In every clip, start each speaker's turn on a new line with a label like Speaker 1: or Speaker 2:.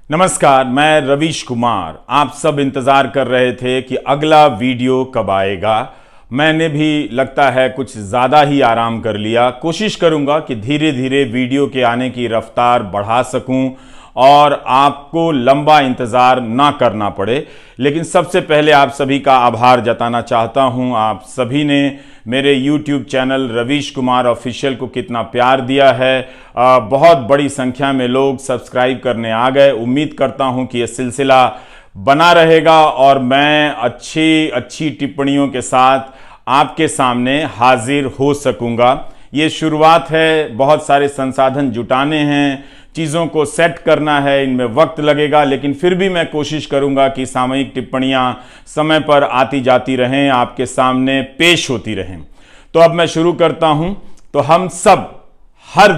Speaker 1: नमस्कार, मैं रवीश कुमार। आप सब इंतज़ार कर रहे थे कि अगला वीडियो कब आएगा। मैंने भी लगता है कुछ ज़्यादा ही आराम कर लिया। कोशिश करूंगा कि धीरे धीरे वीडियो के आने की रफ्तार बढ़ा सकूं और आपको लंबा इंतज़ार ना करना पड़े। लेकिन सबसे पहले आप सभी का आभार जताना चाहता हूं। आप सभी ने मेरे YouTube channel Ravish Kumar official को कितना प्यार दिया है। बहुत बड़ी संख्या में लोग सब्सक्राइब करने आ गए। उम्मीद करता हूं कि यह सिलसिला बना रहेगा और मैं अच्छी टिप्पणियों के साथ आपके सामने हाजिर हो सकूंगा। ये शुरुआत है, बहुत सारे संसाधन जुटाने हैं, चीज़ों को सेट करना है, इनमें वक्त लगेगा, लेकिन फिर भी मैं कोशिश करूंगा कि सामयिक टिप्पणियां समय पर आती जाती रहें, आपके सामने पेश होती रहें। तो अब मैं शुरू करता हूं। तो हम सब हर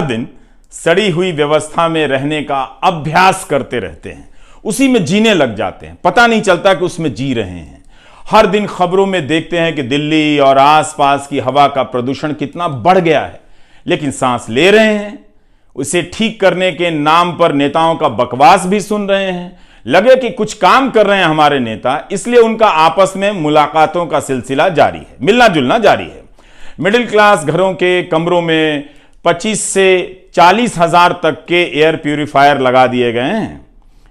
Speaker 1: दिन सड़ी हुई व्यवस्था में रहने का अभ्यास करते रहते हैं, उसी में जीने लग जाते हैं, पता नहीं चलता कि उसमें जी रहे हैं। हर दिन खबरों में देखते हैं कि दिल्ली और आसपास की हवा का प्रदूषण कितना बढ़ गया है, लेकिन सांस ले रहे हैं। उसे ठीक करने के नाम पर नेताओं का बकवास भी सुन रहे हैं। लगे कि कुछ काम कर रहे हैं हमारे नेता, इसलिए उनका आपस में मुलाकातों का सिलसिला जारी है, मिलना जुलना जारी है। मिडिल क्लास घरों के कमरों में 25 से 40 हजार तक के एयर प्यूरिफायर लगा दिए गए हैं।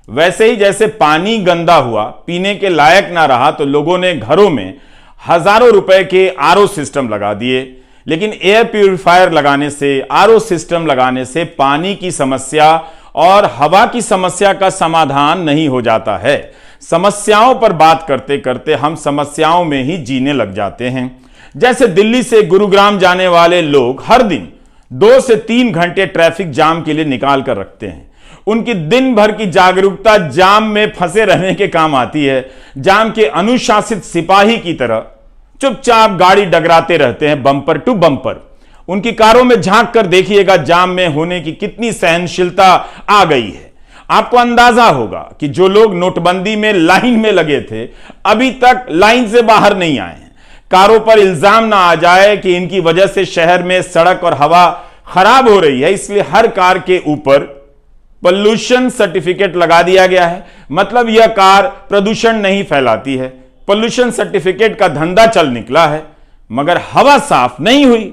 Speaker 1: वैसे ही जैसे पानी गंदा हुआ, पीने के लायक ना रहा, तो लोगों ने घरों में हजारों रुपए के आरओ सिस्टम लगा दिए। लेकिन एयर प्यूरिफायर लगाने से, आरओ सिस्टम लगाने से पानी की समस्या और हवा की समस्या का समाधान नहीं हो जाता है। समस्याओं पर बात करते करते हम समस्याओं में ही जीने लग जाते हैं। जैसे दिल्ली से गुरुग्राम जाने वाले लोग हर दिन 2 से 3 घंटे ट्रैफिक जाम के लिए निकाल कर रखते हैं। उनकी दिन भर की जागरूकता जाम में फंसे रहने के काम आती है। जाम के अनुशासित सिपाही की तरह चुपचाप गाड़ी डगराते रहते हैं, बम्पर टू बम्पर। उनकी कारों में झांक कर देखिएगा जाम में होने की कितनी सहनशीलता आ गई है। आपको अंदाजा होगा कि जो लोग नोटबंदी में लाइन में लगे थे, अभी तक लाइन से बाहर नहीं आए हैं। कारों पर इल्जाम ना आ जाए कि इनकी वजह से शहर में सड़क और हवा खराब हो रही है, इसलिए हर कार के ऊपर पोल्यूशन सर्टिफिकेट लगा दिया गया है। मतलब यह कार प्रदूषण नहीं फैलाती है। पोल्यूशन सर्टिफिकेट का धंधा चल निकला है, मगर हवा साफ नहीं हुई।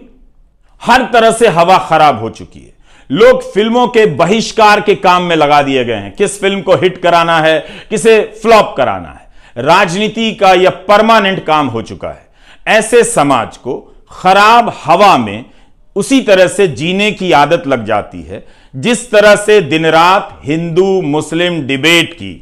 Speaker 1: हर तरह से हवा खराब हो चुकी है। लोग फिल्मों के बहिष्कार के काम में लगा दिए गए हैं। किस फिल्म को हिट कराना है, किसे फ्लॉप कराना है, राजनीति का यह परमानेंट काम हो चुका है। ऐसे समाज को खराब हवा में उसी तरह से जीने की आदत लग जाती है जिस तरह से दिन रात हिंदू मुस्लिम डिबेट की।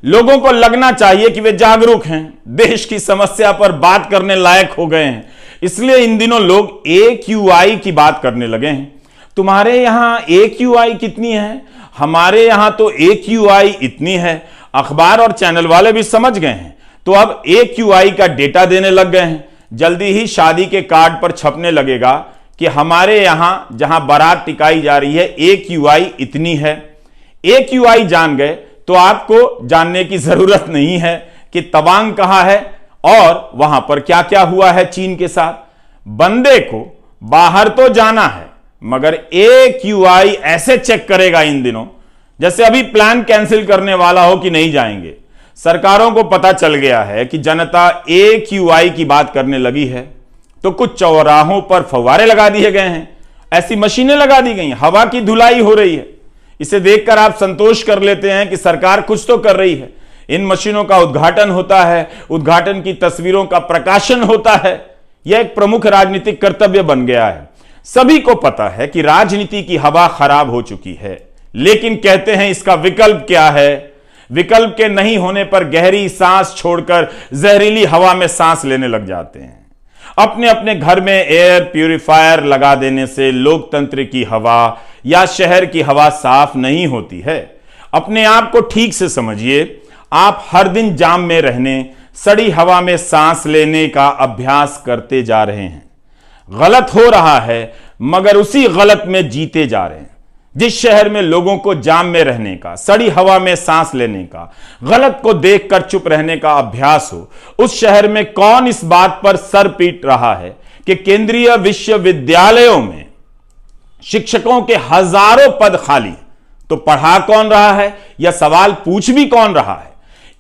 Speaker 1: लोगों को लगना चाहिए कि वे जागरूक हैं, देश की समस्या पर बात करने लायक हो गए हैं, इसलिए इन दिनों लोग AQI की बात करने लगे हैं। तुम्हारे यहां AQI कितनी है? हमारे यहां तो AQI इतनी है। अखबार और चैनल वाले भी समझ गए हैं, तो अब AQI का डेटा देने लग गए हैं। जल्दी ही शादी के कार्ड पर छपने लगेगा कि हमारे यहां जहां बारात टिकाई जा रही है AQI इतनी है। AQI जान गए तो आपको जानने की जरूरत नहीं है कि तवांग कहां है और वहां पर क्या क्या हुआ है चीन के साथ। बंदे को बाहर तो जाना है, मगर AQI ऐसे चेक करेगा इन दिनों जैसे अभी प्लान कैंसिल करने वाला हो कि नहीं जाएंगे। सरकारों को पता चल गया है कि जनता AQI की बात करने लगी है, तो कुछ चौराहों पर फव्वारे लगा दिए गए हैं, ऐसी मशीनें लगा दी गई, हवा की धुलाई हो रही है। इसे देखकर आप संतोष कर लेते हैं कि सरकार कुछ तो कर रही है। इन मशीनों का उद्घाटन होता है, उद्घाटन की तस्वीरों का प्रकाशन होता है। यह एक प्रमुख राजनीतिक कर्तव्य बन गया है। सभी को पता है कि राजनीति की हवा खराब हो चुकी है, लेकिन कहते हैं इसका विकल्प क्या है? विकल्प के नहीं होने पर गहरी सांस छोड़कर जहरीली हवा में सांस लेने लग जाते हैं। अपने अपने घर में एयर प्यूरिफायर लगा देने से लोकतंत्र की हवा या शहर की हवा साफ नहीं होती है। अपने आप को ठीक से समझिए। आप हर दिन जाम में रहने, सड़ी हवा में सांस लेने का अभ्यास करते जा रहे हैं। गलत हो रहा है, मगर उसी गलत में जीते जा रहे हैं। जिस शहर में लोगों को जाम में रहने का, सड़ी हवा में सांस लेने का, गलत को देखकर चुप रहने का अभ्यास हो, उस शहर में कौन इस बात पर सर पीट रहा है कि केंद्रीय विश्वविद्यालयों में शिक्षकों के हजारों पद खाली, तो पढ़ा कौन रहा है या सवाल पूछ भी कौन रहा है,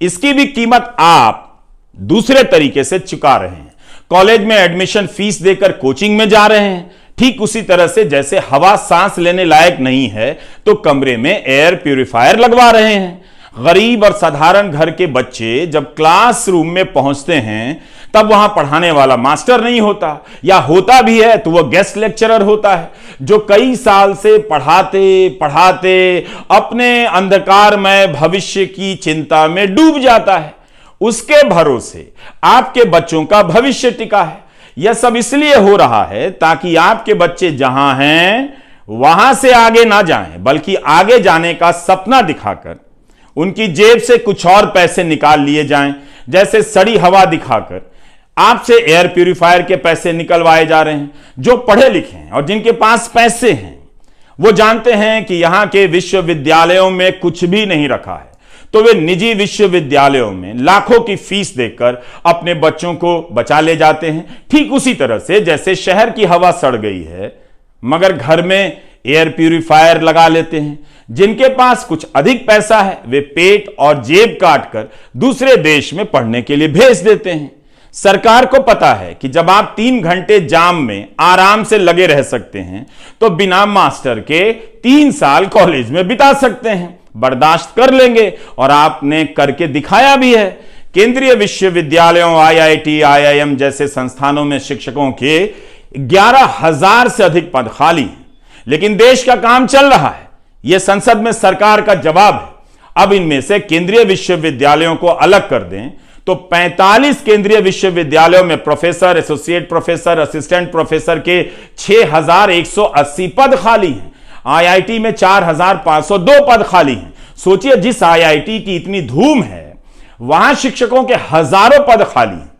Speaker 1: इसकी भी कीमत आप दूसरे तरीके से चुका रहे हैं। कॉलेज में एडमिशन फीस देकर कोचिंग में जा रहे हैं, ठीक उसी तरह से जैसे हवा सांस लेने लायक नहीं है तो कमरे में एयर प्यूरिफायर लगवा रहे हैं। गरीब और साधारण घर के बच्चे जब क्लासरूम में पहुंचते हैं तब वहां पढ़ाने वाला मास्टर नहीं होता, या होता भी है तो वह गेस्ट लेक्चरर होता है जो कई साल से पढ़ाते पढ़ाते अपने अंधकारमय भविष्य की चिंता में डूब जाता है। उसके भरोसे आपके बच्चों का भविष्य टिका है। यह सब इसलिए हो रहा है ताकि आपके बच्चे जहां हैं वहां से आगे ना जाएं, बल्कि आगे जाने का सपना दिखाकर उनकी जेब से कुछ और पैसे निकाल लिए जाएं, जैसे सड़ी हवा दिखाकर आपसे एयर प्यूरिफायर के पैसे निकलवाए जा रहे हैं। जो पढ़े लिखे हैं और जिनके पास पैसे हैं वो जानते हैं कि यहां के विश्वविद्यालयों में कुछ भी नहीं रखा है, तो वे निजी विश्वविद्यालयों में लाखों की फीस देकर अपने बच्चों को बचा ले जाते हैं। ठीक उसी तरह से जैसे शहर की हवा सड़ गई है मगर घर में एयर प्यूरिफायर लगा लेते हैं। जिनके पास कुछ अधिक पैसा है वे पेट और जेब काटकर दूसरे देश में पढ़ने के लिए भेज देते हैं। सरकार को पता है कि जब आप 3 घंटे जाम में आराम से लगे रह सकते हैं तो बिना मास्टर के 3 साल कॉलेज में बिता सकते हैं, बर्दाश्त कर लेंगे, और आपने करके दिखाया भी है। केंद्रीय विश्वविद्यालयों, आईआईटी, आईआईएम जैसे संस्थानों में शिक्षकों के 11,000 से अधिक पद खाली हैं, लेकिन देश का काम चल रहा है। यह संसद में सरकार का जवाब है। अब इनमें से केंद्रीय विश्वविद्यालयों को अलग कर दें तो 45 केंद्रीय विश्वविद्यालयों में professor, associate professor, assistant professor के 6,180 पद खाली हैं। आईआईटी में 4,502 पद खाली हैं। सोचिए, जिस आईआईटी की इतनी धूम है वहां शिक्षकों के हजारों पद खाली हैं।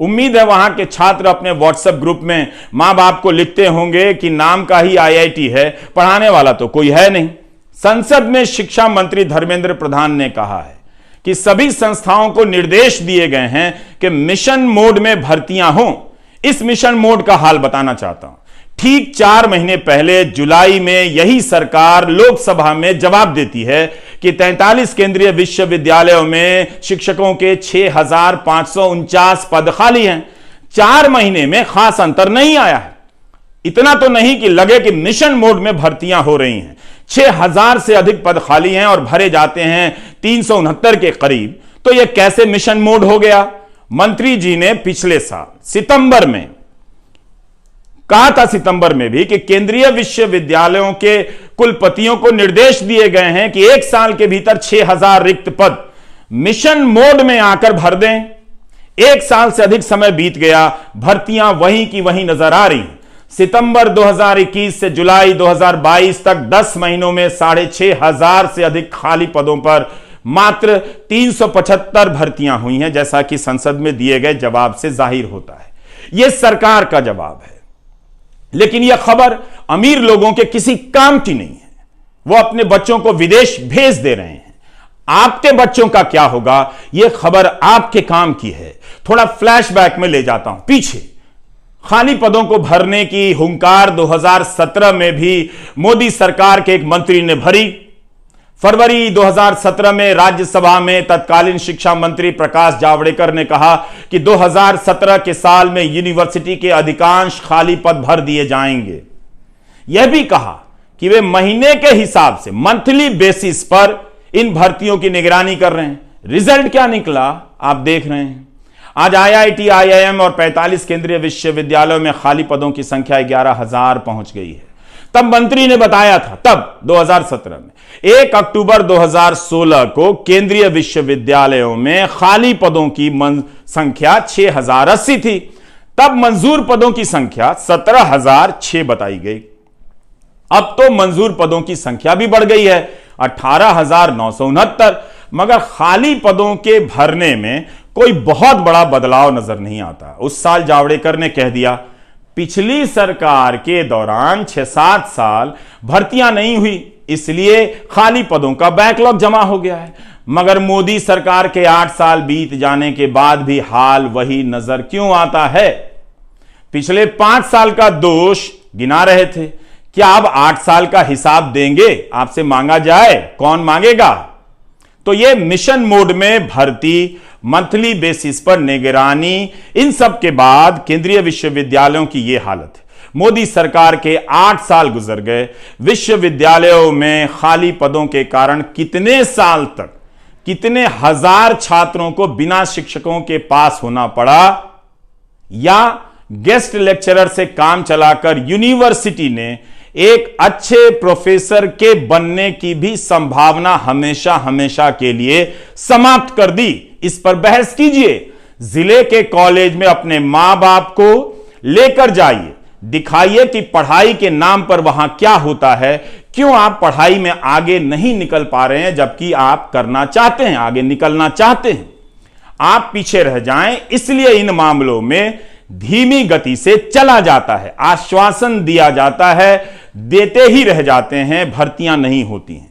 Speaker 1: उम्मीद है वहां के छात्र अपने व्हाट्सएप ग्रुप में मां बाप को लिखते होंगे कि नाम का ही आईआईटी है, पढ़ाने वाला तो कोई है नहीं। संसद में शिक्षा मंत्री धर्मेंद्र प्रधान ने कहा है कि सभी संस्थाओं को निर्देश दिए गए हैं कि मिशन मोड में भर्तियां हों। इस मिशन मोड का हाल बताना चाहता हूं। ठीक 4 महीने पहले जुलाई में यही सरकार लोकसभा में जवाब देती है कि 43 केंद्रीय विश्वविद्यालयों में शिक्षकों के 6,549 पद खाली हैं। 4 महीने में खास अंतर नहीं आया है। इतना तो नहीं कि लगे कि मिशन मोड में भर्तियां हो रही हैं। 6,000 से अधिक पद खाली हैं और भरे जाते हैं 369 के करीब। तो यह कैसे मिशन मोड हो गया? मंत्री जी ने पिछले साल सितंबर में कहा था, सितंबर में भी, कि केंद्रीय विश्वविद्यालयों के कुलपतियों को निर्देश दिए गए हैं कि 1 साल के भीतर 6,000 रिक्त पद मिशन मोड में आकर भर दें। 1 साल से अधिक समय बीत गया, भर्तियां वहीं की वहीं नजर आ रही। सितंबर 2021 से जुलाई 2022 तक 10 महीनों में 6,500 से अधिक खाली पदों पर मात्र 375 भर्तियां हुई हैं, जैसा कि संसद में दिए गए जवाब से जाहिर होता है। यह सरकार का जवाब है, लेकिन यह खबर अमीर लोगों के किसी काम की नहीं है। वो अपने बच्चों को विदेश भेज दे रहे हैं। आपके बच्चों का क्या होगा, यह खबर आपके काम की है। थोड़ा फ्लैशबैक में ले जाता हूं पीछे। खाली पदों को भरने की हुंकार 2017 में भी मोदी सरकार के एक मंत्री ने भरी। फरवरी 2017 में राज्यसभा में तत्कालीन शिक्षा मंत्री प्रकाश जावड़ेकर ने कहा कि 2017 के साल में यूनिवर्सिटी के अधिकांश खाली पद भर दिए जाएंगे। यह भी कहा कि वे महीने के हिसाब से, मंथली बेसिस पर इन भर्तियों की निगरानी कर रहे हैं। रिजल्ट क्या निकला आप देख रहे हैं। आज आईआईटी, आईआईएम और 45 केंद्रीय विश्वविद्यालयों में खाली पदों की संख्या 11,000 पहुंच गई है। तब मंत्री ने बताया था, तब 2017 में 1 अक्टूबर 2016 को केंद्रीय विश्वविद्यालयों में खाली पदों की संख्या 6,080 थी। तब मंजूर पदों की संख्या 17,006 बताई गई। अब तो मंजूर पदों की संख्या भी बढ़ गई है, 18,969। मगर खाली पदों के भरने में कोई बहुत बड़ा बदलाव नजर नहीं आता। उस साल जावड़ेकर ने कह दिया, पिछली सरकार के दौरान 6-7 साल भर्तियां नहीं हुई, इसलिए खाली पदों का बैकलॉग जमा हो गया है। मगर मोदी सरकार के 8 साल बीत जाने के बाद भी हाल वही नजर क्यों आता है? पिछले 5 साल का दोष गिना रहे थे। क्या अब 8 साल का हिसाब देंगे? आपसे मांगा जाए, कौन मांगेगा? तो ये मिशन मोड में भर्ती, मंथली बेसिस पर निगरानी, इन सब के बाद केंद्रीय विश्वविद्यालयों की ये हालत है। मोदी सरकार के 8 साल गुजर गए, विश्वविद्यालयों में खाली पदों के कारण कितने साल तक, कितने हजार छात्रों को बिना शिक्षकों के पास होना पड़ा, या गेस्ट लेक्चरर से काम चलाकर यूनिवर्सिटी ने एक अच्छे प्रोफेसर के बनने की भी संभावना हमेशा हमेशा के लिए समाप्त कर दी। इस पर बहस कीजिए। जिले के कॉलेज में अपने मां बाप को लेकर जाइए, दिखाइए कि पढ़ाई के नाम पर वहां क्या होता है, क्यों आप पढ़ाई में आगे नहीं निकल पा रहे हैं, जबकि आप करना चाहते हैं, आगे निकलना चाहते हैं। आप पीछे रह जाएं, इसलिए इन मामलों में धीमी गति से चला जाता है, आश्वासन दिया जाता है, देते ही रह जाते हैं, भर्तियां नहीं होती हैं।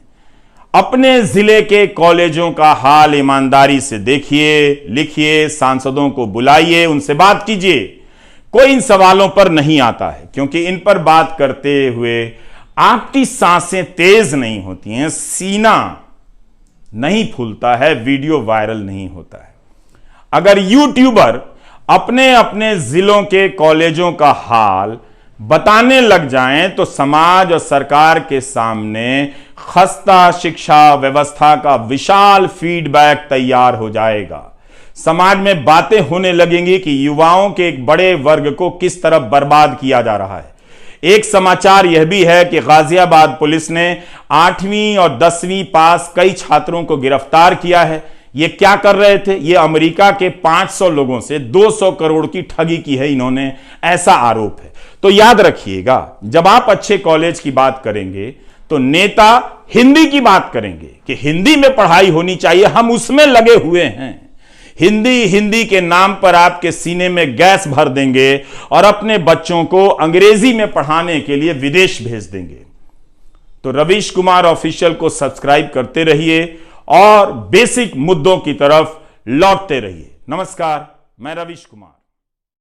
Speaker 1: अपने जिले के कॉलेजों का हाल ईमानदारी से देखिए, लिखिए, सांसदों को बुलाइए, उनसे बात कीजिए। कोई इन सवालों पर नहीं आता है, क्योंकि इन पर बात करते हुए आपकी सांसें तेज नहीं होती हैं, सीना नहीं फूलता है, वीडियो वायरल नहीं होता है। अगर यूट्यूबर अपने अपने जिलों के कॉलेजों का हाल बताने लग जाएं तो समाज और सरकार के सामने खस्ता शिक्षा व्यवस्था का विशाल फीडबैक तैयार हो जाएगा। समाज में बातें होने लगेंगी कि युवाओं के एक बड़े वर्ग को किस तरह बर्बाद किया जा रहा है। एक समाचार यह भी है कि गाजियाबाद पुलिस ने 8वीं और 10वीं पास कई छात्रों को गिरफ्तार किया है। ये क्या कर रहे थे? ये अमेरिका के 500 लोगों से 200 करोड़ की ठगी की है इन्होंने, ऐसा आरोप है। तो याद रखिएगा, जब आप अच्छे कॉलेज की बात करेंगे तो नेता हिंदी की बात करेंगे कि हिंदी में पढ़ाई होनी चाहिए, हम उसमें लगे हुए हैं। हिंदी के नाम पर आपके सीने में गैस भर देंगे और अपने बच्चों को अंग्रेजी में पढ़ाने के लिए विदेश भेज देंगे। तो रवीश कुमार ऑफिशियल को सब्सक्राइब करते रहिए और बेसिक मुद्दों की तरफ लौटते रहिए। नमस्कार, मैं रवीश कुमार।